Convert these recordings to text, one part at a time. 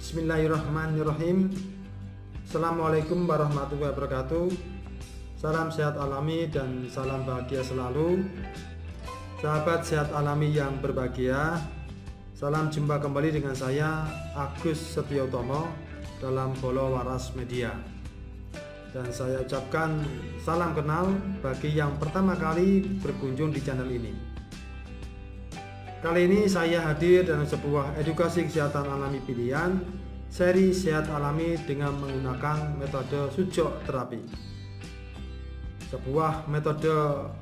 Bismillahirrahmanirrahim. Assalamualaikum warahmatullahi wabarakatuh. Salam sehat alami dan salam bahagia selalu. Sahabat sehat alami yang berbahagia, salam jumpa kembali dengan saya Agus Setiotomo dalam Bolo Waras Media. Dan saya ucapkan salam kenal bagi yang pertama kali berkunjung di channel ini. Kali ini saya hadir dalam sebuah edukasi kesehatan alami pilihan, seri sehat alami dengan menggunakan metode sujok terapi. Sebuah metode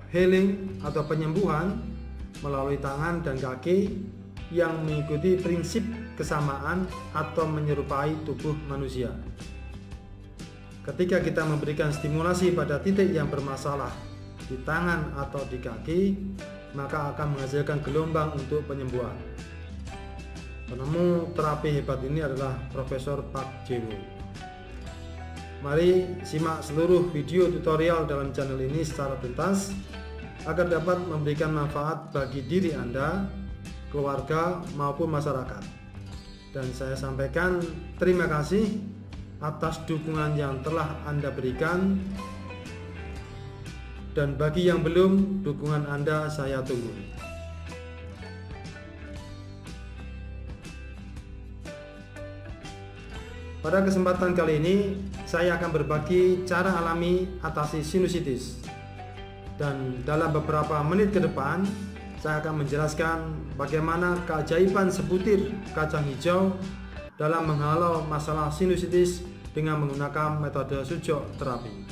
healing atau penyembuhan melalui tangan dan kaki yang mengikuti prinsip kesamaan atau menyerupai tubuh manusia. Ketika kita memberikan stimulasi pada titik yang bermasalah di tangan atau di kaki, maka akan menghasilkan gelombang untuk penyembuhan. Penemu terapi hebat ini adalah Profesor Park Jae-woo. Mari simak seluruh video tutorial dalam channel ini secara tuntas agar dapat memberikan manfaat bagi diri Anda, keluarga maupun masyarakat. Dan saya sampaikan terima kasih atas dukungan yang telah Anda berikan. Dan bagi yang belum, dukungan Anda saya tunggu. Pada kesempatan kali ini, saya akan berbagi cara alami atasi sinusitis. Dan dalam beberapa menit ke depan, saya akan menjelaskan bagaimana keajaiban sebutir kacang hijau dalam menghalau masalah sinusitis dengan menggunakan metode sujok terapi.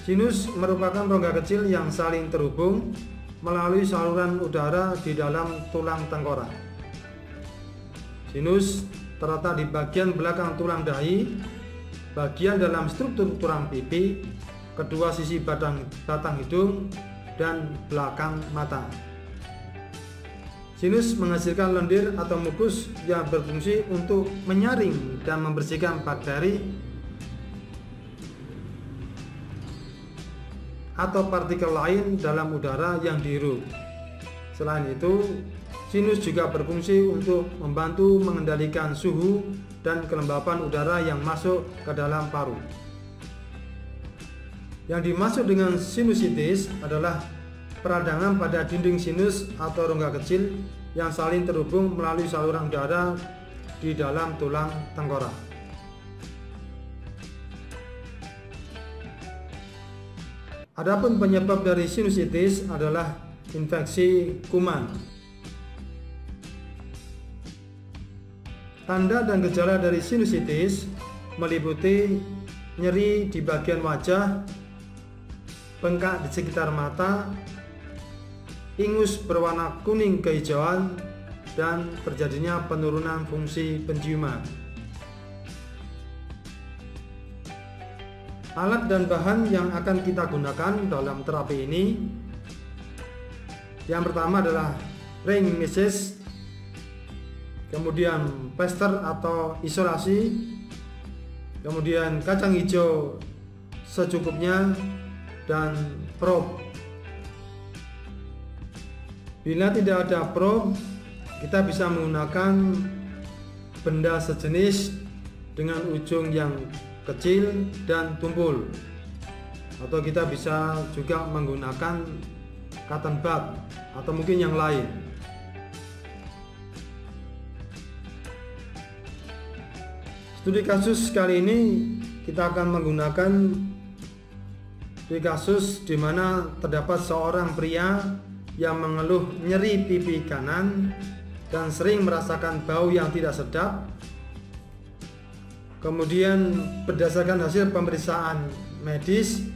Sinus merupakan rongga kecil yang saling terhubung melalui saluran udara di dalam tulang tengkorak. Sinus terletak di bagian belakang tulang dahi, bagian dalam struktur tulang pipi, kedua sisi batang hidung, dan belakang mata. Sinus menghasilkan lendir atau mukus yang berfungsi untuk menyaring dan membersihkan bakteri atau partikel lain dalam udara yang dihirup. Selain itu, sinus juga berfungsi untuk membantu mengendalikan suhu dan kelembapan udara yang masuk ke dalam paru. Yang dimaksud dengan sinusitis adalah peradangan pada dinding sinus atau rongga kecil yang saling terhubung melalui saluran udara di dalam tulang tengkorak. Adapun penyebab dari sinusitis adalah infeksi kuman. Tanda dan gejala dari sinusitis meliputi nyeri di bagian wajah, bengkak di sekitar mata, ingus berwarna kuning kehijauan, dan terjadinya penurunan fungsi penciuman. Alat dan bahan yang akan kita gunakan dalam terapi ini, yang pertama adalah ring mesh, kemudian plaster atau isolasi, kemudian kacang hijau secukupnya, dan probe. Bila tidak ada probe, kita bisa menggunakan benda sejenis dengan ujung yang kecil dan tumpul, atau kita bisa juga menggunakan cotton bud atau mungkin yang lain. Studi kasus kali ini kita akan menggunakan studi kasus di mana terdapat seorang pria yang mengeluh nyeri pipi kanan dan sering merasakan bau yang tidak sedap. Kemudian berdasarkan hasil pemeriksaan medis,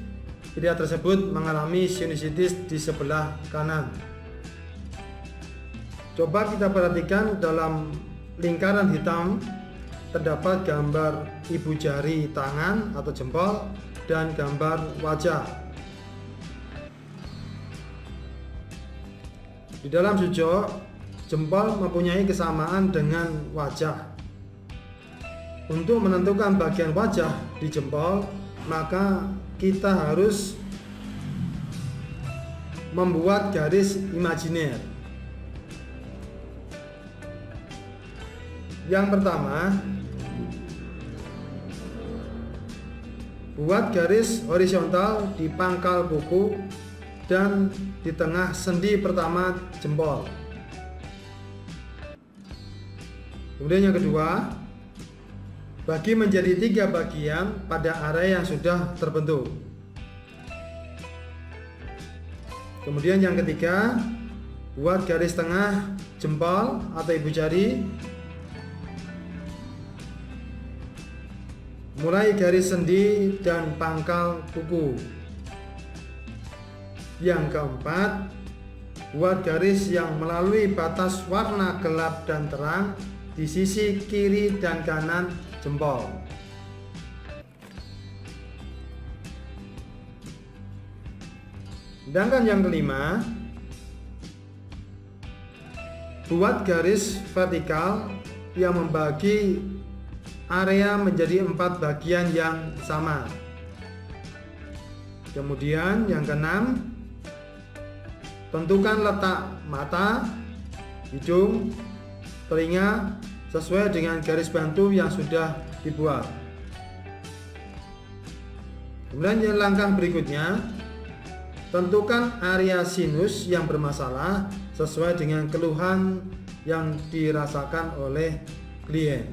pria tersebut mengalami sinusitis di sebelah kanan. Coba kita perhatikan dalam lingkaran hitam terdapat gambar ibu jari tangan atau jempol dan gambar wajah. Di dalam sujok, jempol mempunyai kesamaan dengan wajah. Untuk menentukan bagian wajah di jempol, maka kita harus membuat garis imajiner. Yang pertama, buat garis horizontal di pangkal kuku dan di tengah sendi pertama jempol. Kemudian yang kedua, bagi menjadi 3 bagian pada area yang sudah terbentuk. Kemudian yang ketiga, buat garis tengah jempol atau ibu jari, mulai garis sendi dan pangkal kuku. Yang keempat, buat garis yang melalui batas warna gelap dan terang di sisi kiri dan kanan jempol. Sedangkan yang kelima, buat garis vertikal yang membagi area menjadi 4 bagian yang sama. Kemudian yang keenam, tentukan letak mata, hidung, telinga sesuai dengan garis bantu yang sudah dibuat. Kemudian langkah berikutnya, tentukan area sinus yang bermasalah sesuai dengan keluhan yang dirasakan oleh klien.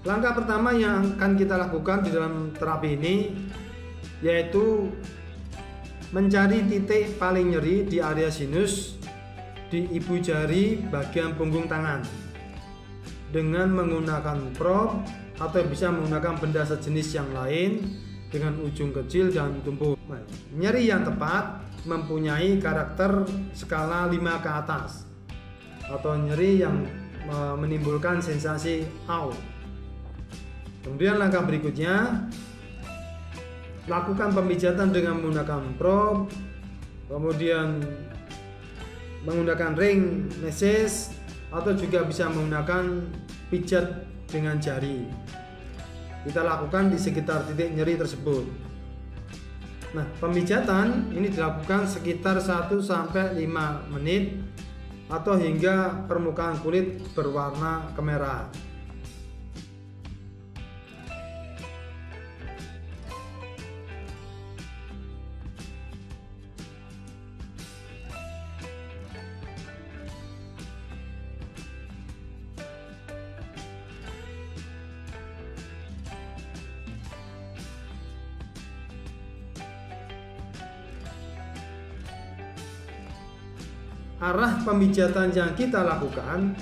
Langkah pertama yang akan kita lakukan di dalam terapi ini yaitu mencari titik paling nyeri di area sinus di ibu jari bagian punggung tangan dengan menggunakan prop atau bisa menggunakan benda sejenis yang lain dengan ujung kecil dan tumpul. Nyeri yang tepat mempunyai karakter skala 5 ke atas atau nyeri yang menimbulkan sensasi au. Kemudian langkah berikutnya, lakukan pemijatan dengan menggunakan prop, kemudian menggunakan ring massage atau juga bisa menggunakan pijat dengan jari. Kita lakukan di sekitar titik nyeri tersebut. Nah, pemijatan ini dilakukan sekitar 1-5 menit atau hingga permukaan kulit berwarna kemerahan. Arah pemijatan yang kita lakukan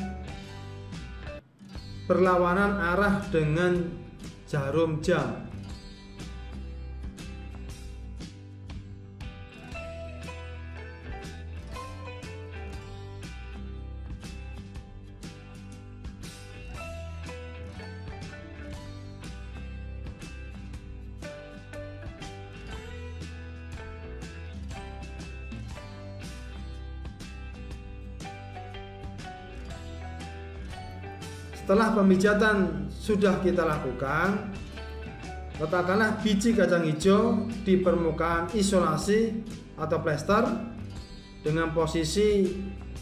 berlawanan arah dengan jarum jam. Setelah pemijatan sudah kita lakukan, letakkanlah biji kacang hijau di permukaan isolasi atau plester dengan posisi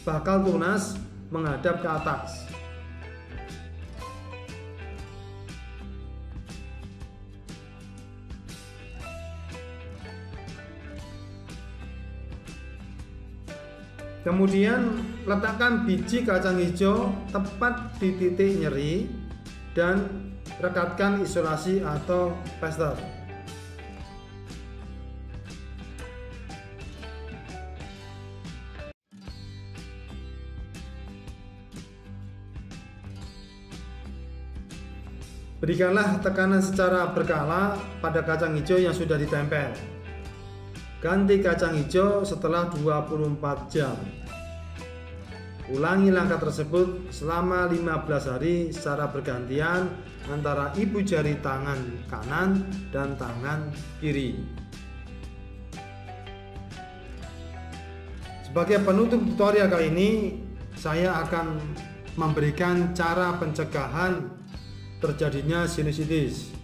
bakal tunas menghadap ke atas. Kemudian letakkan biji kacang hijau tepat di titik nyeri dan rekatkan isolasi atau plester. Berikanlah tekanan secara berkala pada kacang hijau yang sudah ditempel. Ganti kacang hijau setelah 24 jam. Ulangi langkah tersebut selama 15 hari secara bergantian antara ibu jari tangan kanan dan tangan kiri. Sebagai penutup tutorial kali ini, saya akan memberikan cara pencegahan terjadinya sinusitis.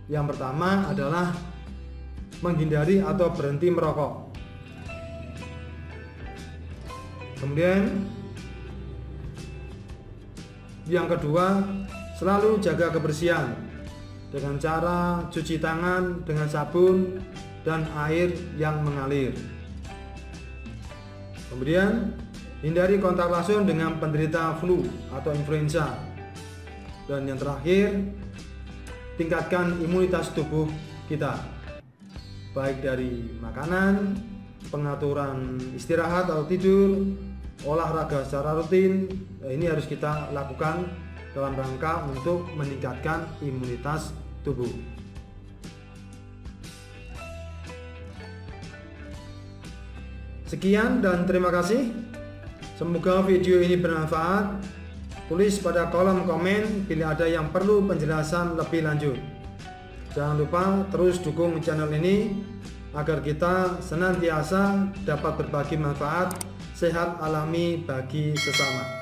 Yang pertama adalah menghindari atau berhenti merokok. Kemudian yang kedua, selalu jaga kebersihan dengan cara cuci tangan dengan sabun dan air yang mengalir. Kemudian hindari kontak langsung dengan penderita flu atau influenza. Dan yang terakhir, tingkatkan imunitas tubuh kita, baik dari makanan, pengaturan istirahat atau tidur, olahraga secara rutin. Ini harus kita lakukan dalam rangka untuk meningkatkan imunitas tubuh. Sekian dan terima kasih. Semoga video ini bermanfaat. Tulis pada kolom komen bila ada yang perlu penjelasan lebih lanjut. Jangan lupa terus dukung channel ini agar kita senantiasa dapat berbagi manfaat sehat alami bagi sesama.